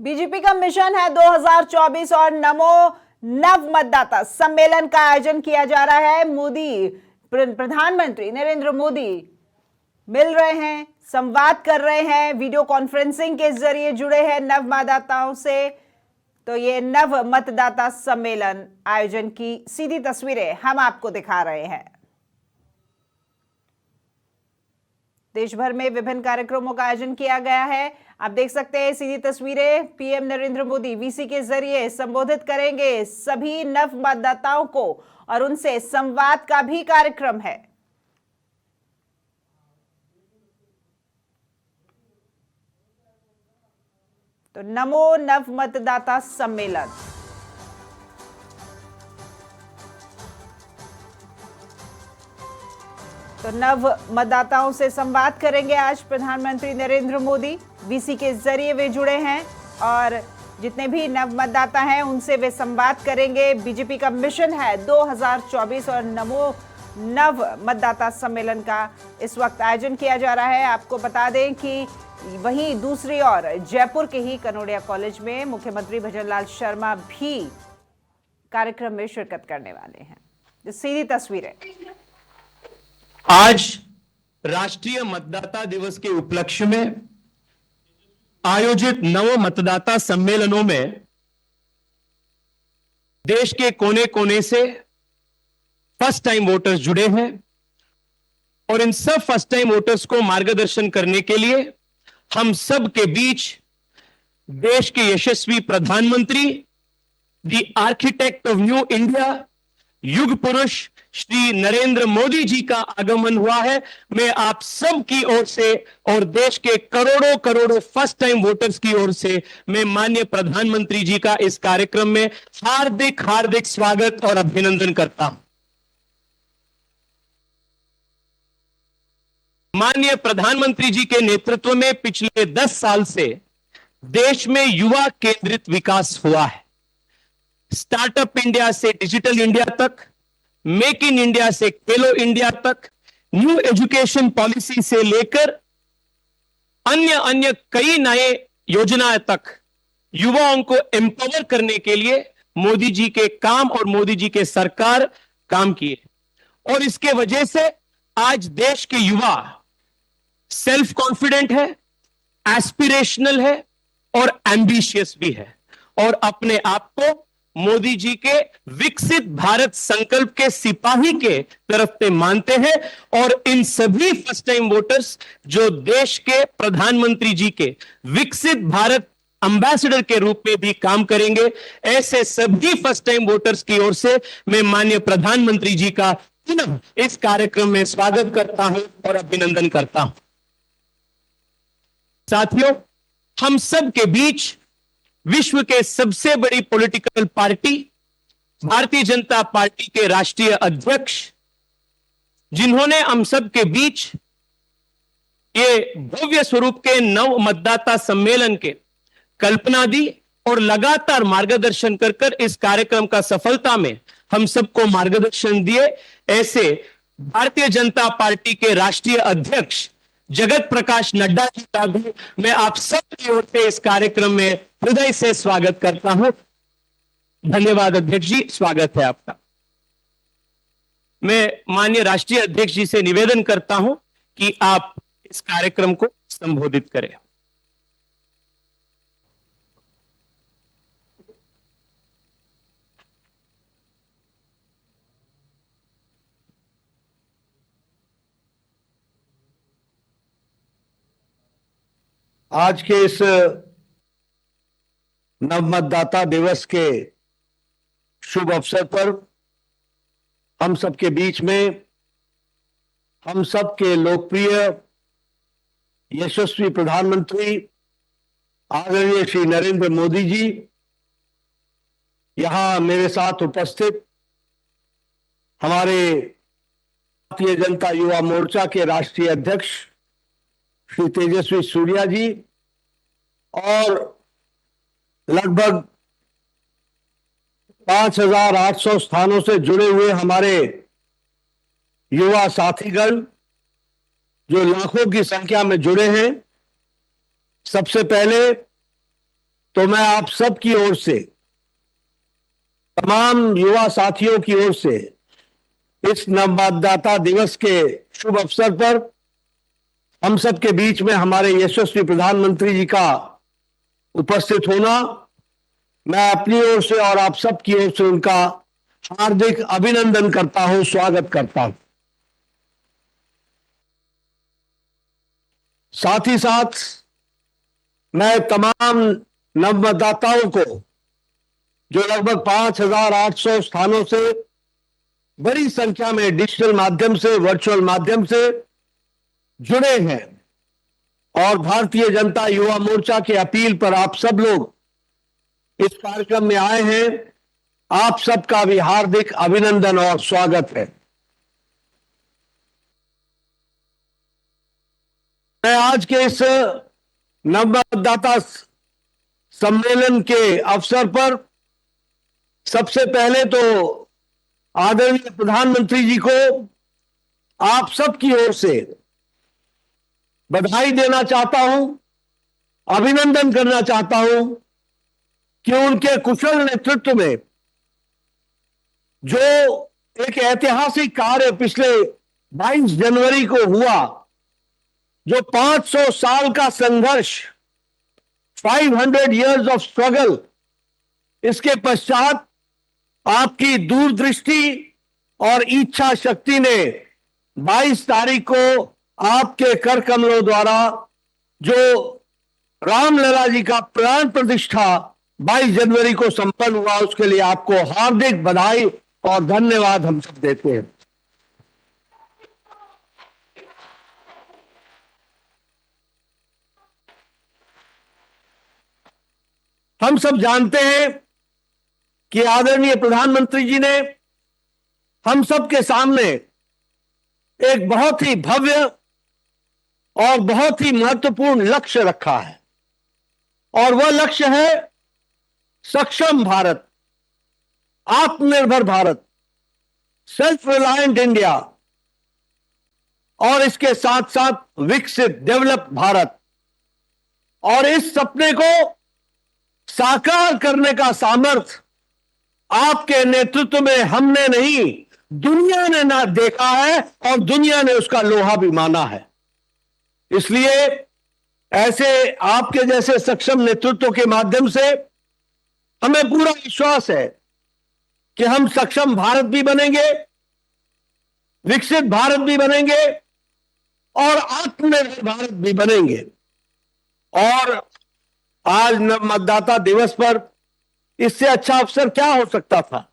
BJP का mission है 2024 और नमो नव मतदाता सम्मेलन का आयोजन किया जा रहा है। प्रधानमंत्री नरेंद्र मोदी मिल रहे हैं, संवाद कर रहे हैं, वीडियो कॉन्फ्रेंसिंग के जरिए जुड़े हैं नव मतदाताओं से। तो ये नव मतदाता सम्मेलन आयोजन की सीधी तस्वीरें हम आपको दिखा रहे हैं। देश भर में विभिन्न कार्यक्रमों का आयोजन किया गया है। आप देख सकते हैं सीधी तस्वीरें। पीएम नरेंद्र मोदी वीसी के जरिए संबोधित करेंगे सभी नव मतदाताओं को और उनसे संवाद का भी कार्यक्रम है। तो नमो नव मतदाता सम्मेलन, तो नव मतदाताओं से संवाद करेंगे आज प्रधानमंत्री नरेंद्र मोदी। वीसी के जरिए वे जुड़े हैं और जितने भी नव मतदाता हैं उनसे वे संवाद करेंगे। बीजेपी का मिशन है 2024 और नमो नव मतदाता सम्मेलन का इस वक्त आयोजन किया जा रहा है। आपको बता दें कि वहीं दूसरी ओर जयपुर के ही कनोडिया कॉलेज में मुख्यमंत्री भजनलाल शर्मा भी कार्यक्रम में शिरकत करने वाले हैं। जो सीधी तस्वीरें आज राष्ट्रीय मतदाता दिवस के उपलक्ष्य में आयोजित नव मतदाता सम्मेलनों में देश के कोने कोने से फर्स्ट टाइम वोटर्स जुड़े हैं और इन सब फर्स्ट टाइम वोटर्स को मार्गदर्शन करने के लिए हम सब के बीच देश के यशस्वी प्रधानमंत्री, the architect of new India, युग पुरुष श्री नरेंद्र मोदी जी का आगमन हुआ है। मैं आप सब की ओर से और देश के करोड़ों करोड़ों फर्स्ट टाइम वोटर्स की ओर से मैं माननीय प्रधानमंत्री जी का इस कार्यक्रम में हार्दिक हार्दिक स्वागत और अभिनंदन करता हूं। माननीय प्रधानमंत्री जी के नेतृत्व में पिछले 10 साल से देश में युवा केंद्रित विकास हुआ है। स्टार्टअप इंडिया से डिजिटल इंडिया तक, मेक इन इंडिया से खेलो इंडिया तक, न्यू एजुकेशन पॉलिसी से लेकर अन्य अन्य कई नए योजनाएं तक युवाओं को एम्पावर करने के लिए मोदी जी के काम और मोदी जी के सरकार काम किए और इसके वजह से आज देश के युवा सेल्फ कॉन्फिडेंट है, एस्पिरेशनल है और एम्बिशियस भी है और अपने आप को मोदी जी के विकसित भारत संकल्प के सिपाही के तरफ से मानते हैं। और इन सभी फर्स्ट टाइम वोटर्स जो देश के प्रधानमंत्री जी के विकसित भारत एम्बेसडर के रूप में भी काम करेंगे, ऐसे सभी फर्स्ट टाइम वोटर्स की ओर से मैं माननीय प्रधानमंत्री जी का पुनः इस कार्यक्रम में स्वागत करता हूं और अभिनंदन करता हूं। साथियों, हम सब के बीच विश्व के सबसे बड़ी political party Bharatiya Janata party के राष्ट्रीय अध्यक्ष, जिन्होंने हम सब के बीच ये भव्य स्वरूप के नव मतदाता सम्मेलन के कल्पना दी और लगातार मार्गदर्शन कर कर इस कार्यक्रम का सफलता में हम सबको मार्गदर्शन दिए, ऐसे भारतीय जनता पार्टी के राष्ट्रीय अध्यक्ष जगत प्रकाश नड्डा जी का भी मैं आप सब की ओर से इस कार्यक्रम में हृदय से स्वागत करता हूं। धन्यवाद अध्यक्ष जी, स्वागत है आपका। मैं माननीय राष्ट्रीय अध्यक्ष जी से निवेदन करता हूं कि आप इस कार्यक्रम को संबोधित करें। आज के इस नव मतदाता दिवस के शुभ अवसर पर हम सबके बीच में हम सबके लोकप्रिय यशस्वी प्रधानमंत्री आदरणीय श्री नरेंद्र मोदी जी यहां मेरे साथ उपस्थित हमारे भारतीय जनता युवा मोर्चा के राष्ट्रीय अध्यक्ष श्री तेजस्वी सूर्या जी और लगभग 5,800 स्थानों से जुड़े हुए हमारे युवा साथीगण जो लाखों की संख्या में जुड़े हैं। सबसे पहले तो मैं आप सब की ओर से, तमाम युवा साथियों की ओर से इस नवमतदाता दिवस के शुभ अवसर पर हम सब के बीच में हमारे यशस्वी प्रधानमंत्री जी का उपस्थित होना, मैं अपनी ओर से और आप सब की ओर से उनका हार्दिक अभिनंदन करता हूं, स्वागत करता हूं। साथ ही साथ मैं तमाम नवमतदाताओं को, जो लगभग 5,800 स्थानों से बड़ी संख्या में डिजिटल माध्यम से, वर्चुअल माध्यम से जुड़े हैं और भारतीय जनता युवा मोर्चा के अपील पर आप सब लोग इस कार्यक्रम में आए हैं, आप सबका भी हार्दिक अभिनंदन और स्वागत है। मैं आज के इस नवमतदाता सम्मेलन के अवसर पर सबसे पहले तो आदरणीय प्रधानमंत्री जी को आप सबकी ओर से बधाई देना चाहता हूं, अभिनंदन करना चाहता हूं कि उनके कुशल नेतृत्व में जो एक ऐतिहासिक कार्य पिछले 22 जनवरी को हुआ, जो 500 साल का संघर्ष, 500 years ऑफ स्ट्रगल, इसके पश्चात आपकी दूरदृष्टि और इच्छा शक्ति ने 22 तारीख को आपके कर कमलों द्वारा जो रामलला जी का प्राण प्रतिष्ठा 22 जनवरी को संपन्न हुआ, उसके लिए आपको हार्दिक बधाई और धन्यवाद हम सब देते हैं। हम सब जानते हैं कि आदरणीय प्रधानमंत्री जी ने हम सब के सामने एक बहुत ही भव्य और बहुत ही महत्वपूर्ण लक्ष्य रखा है, और वह लक्ष्य है सक्षम भारत, आत्मनिर्भर भारत, सेल्फ रिलायंट इंडिया, और इसके साथ साथ विकसित डेवलप भारत। और इस सपने को साकार करने का सामर्थ्य आपके नेतृत्व में हमने नहीं, दुनिया ने ना देखा है और दुनिया ने उसका लोहा भी माना है। इसलिए ऐसे आपके जैसे सक्षम नेतृत्व के माध्यम से हमें पूरा विश्वास है कि हम सक्षम भारत भी बनेंगे, विकसित भारत भी बनेंगे और आत्मनिर्भर भारत भी बनेंगे। और आज मतदाता दिवस पर इससे अच्छा अवसर क्या हो सकता था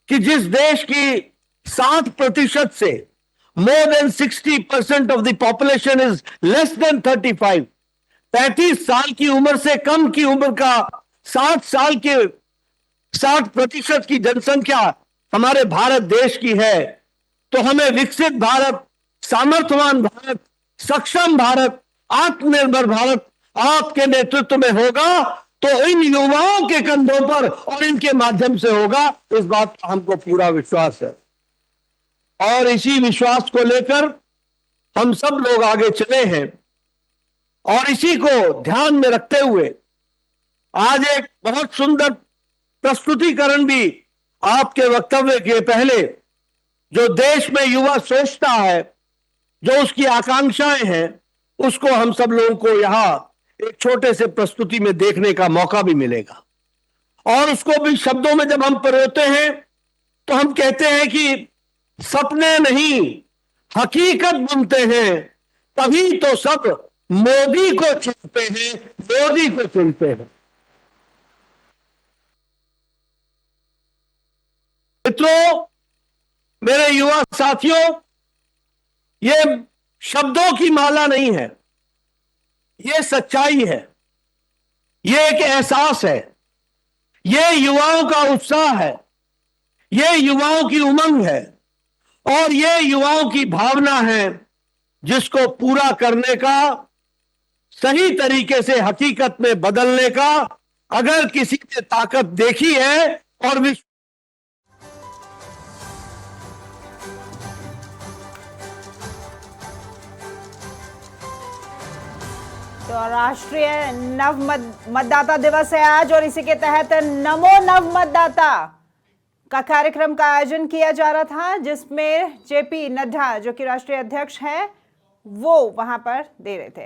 कि जिस देश की 60% से more than 60% of the population is less than 35, 35 साल की उम्र से कम की उम्र का 60% की जनसंख्या हमारे भारत देश की है, तो हमें विकसित भारत, सामर्थ्यवान भारत, सक्षम भारत, आत्मनिर्भर भारत आपके नेतृत्व में होगा, तो इन युवाओं के कंधों पर और इनके माध्यम से होगा, इस बात का हमको पूरा विश्वास है। और इसी विश्वास को लेकर हम सब लोग आगे चले हैं, और इसी को ध्यान में रखते हुए आज एक बहुत सुंदर प्रस्तुतिकरण भी आपके वक्तव्य के पहले, जो देश में युवा सोचता है, जो उसकी आकांक्षाएं हैं, उसको हम सब लोगों को यहां एक छोटे से प्रस्तुति में देखने का मौका भी मिलेगा। और उसको भी शब्दों में जब हम परोते हैं तो हम कहते हैं कि सपने नहीं हकीकत बनते हैं, तभी तो सब मोदी को चुनते हैं, मोदी को चुनते हैं। मित्रों, मेरे युवा साथियों, ये शब्दों की माला नहीं है, ये सच्चाई है, ये एक एहसास है, ये युवाओं का उत्साह है, ये युवाओं की उमंग है, और ये युवाओं की भावना है, जिसको पूरा करने का, सही तरीके से हकीकत में बदलने का अगर किसी ने ताकत देखी है और विश्व तो तो राष्ट्रीय मतदाता दिवस है आज और इसी के तहत नमो नव मतदाता का कार्यक्रम का आयोजन किया जा रहा था, जिसमें जेपी नड्डा जो कि राष्ट्रीय अध्यक्ष हैं वो वहां पर दे रहे थे।